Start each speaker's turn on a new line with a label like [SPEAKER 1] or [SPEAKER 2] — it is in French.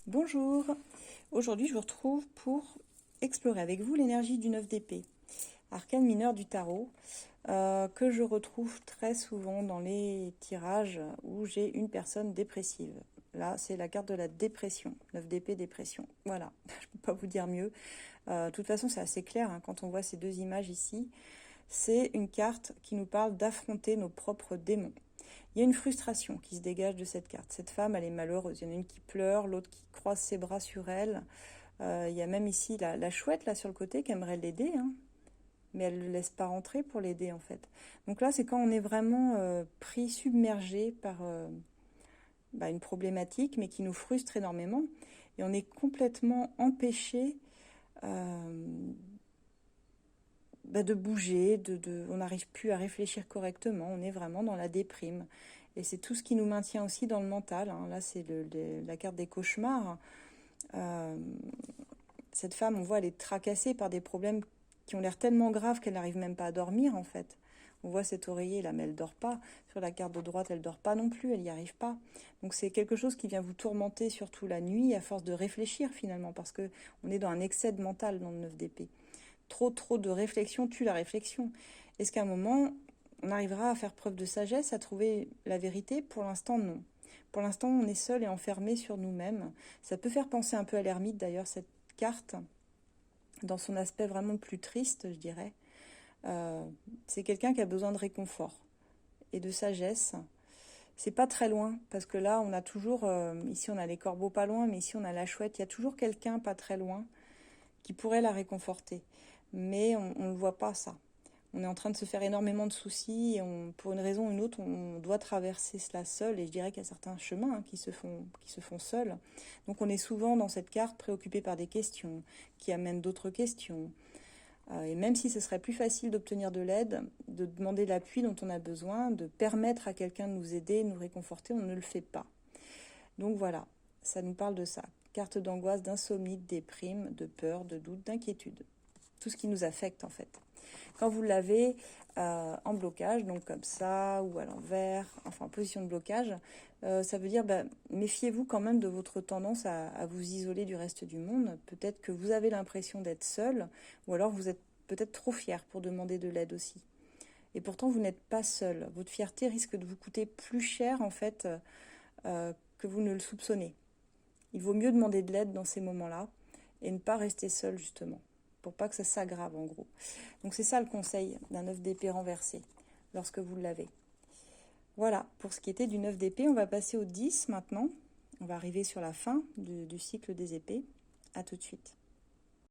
[SPEAKER 1] Bonjour, aujourd'hui je vous retrouve pour explorer avec vous l'énergie du 9 d'épée, arcane mineur du tarot, que je retrouve très souvent dans les tirages où j'ai une personne dépressive. Là, c'est la carte de la dépression, 9 d'épée, dépression. Voilà, je ne peux pas vous dire mieux. De toute façon, c'est assez clair hein, quand on voit ces deux images ici. C'est une carte qui nous parle d'affronter nos propres démons. Il y a une frustration qui se dégage de cette carte. Cette femme, elle est malheureuse. Il y en a une qui pleure, l'autre qui croise ses bras sur elle. Il y a même ici la chouette là sur le côté qui aimerait l'aider, hein, mais elle ne le laisse pas rentrer pour l'aider en fait. Donc là, c'est quand on est vraiment pris, submergé par une problématique, mais qui nous frustre énormément. Et on est complètement empêché de bouger, on n'arrive plus à réfléchir correctement, on est vraiment dans la déprime. Et c'est tout ce qui nous maintient aussi dans le mental. Hein. Là, c'est la carte des cauchemars. Cette femme, on voit, elle est tracassée par des problèmes qui ont l'air tellement graves qu'elle n'arrive même pas à dormir, en fait. On voit cet oreiller là, mais elle ne dort pas. Sur la carte de droite, elle ne dort pas non plus, elle n'y arrive pas. Donc c'est quelque chose qui vient vous tourmenter, surtout la nuit, à force de réfléchir finalement, parce qu'on est dans un excès de mental dans le 9 d'épée. Trop de réflexion tue la réflexion. Est-ce qu'à un moment, on arrivera à faire preuve de sagesse, à trouver la vérité? Pour l'instant, non. Pour l'instant, on est seul et enfermé sur nous-mêmes. Ça peut faire penser un peu à l'ermite, d'ailleurs, cette carte, dans son aspect vraiment le plus triste, je dirais. C'est quelqu'un qui a besoin de réconfort et de sagesse. C'est pas très loin, parce que là, on a toujours, ici on a les corbeaux pas loin, mais ici on a la chouette, il y a toujours quelqu'un pas très loin qui pourrait la réconforter. Mais on ne le voit pas, ça. On est en train de se faire énormément de soucis et pour une raison ou une autre, on doit traverser cela seul. Et je dirais qu'il y a certains chemins qui se font seuls. Donc on est souvent dans cette carte préoccupé par des questions qui amènent d'autres questions. Et même si ce serait plus facile d'obtenir de l'aide, de demander l'appui dont on a besoin, de permettre à quelqu'un de nous aider, de nous réconforter, on ne le fait pas. Donc voilà, ça nous parle de ça. Carte d'angoisse, d'insomnie, de déprime, de peur, de doute, d'inquiétude. Tout ce qui nous affecte en fait. Quand vous l'avez en blocage, donc comme ça, ou à l'envers, enfin en position de blocage, ça veut dire méfiez-vous quand même de votre tendance à vous isoler du reste du monde. Peut-être que vous avez l'impression d'être seul, ou alors vous êtes peut-être trop fier pour demander de l'aide aussi. Et pourtant, vous n'êtes pas seul. Votre fierté risque de vous coûter plus cher en fait que vous ne le soupçonnez. Il vaut mieux demander de l'aide dans ces moments-là et ne pas rester seul justement, pour pas que ça s'aggrave en gros. Donc c'est ça le conseil d'un 9 d'épée renversé, lorsque vous l'avez. Voilà, pour ce qui était du 9 d'épée, on va passer au 10 maintenant. On va arriver sur la fin du cycle des épées. À tout de suite.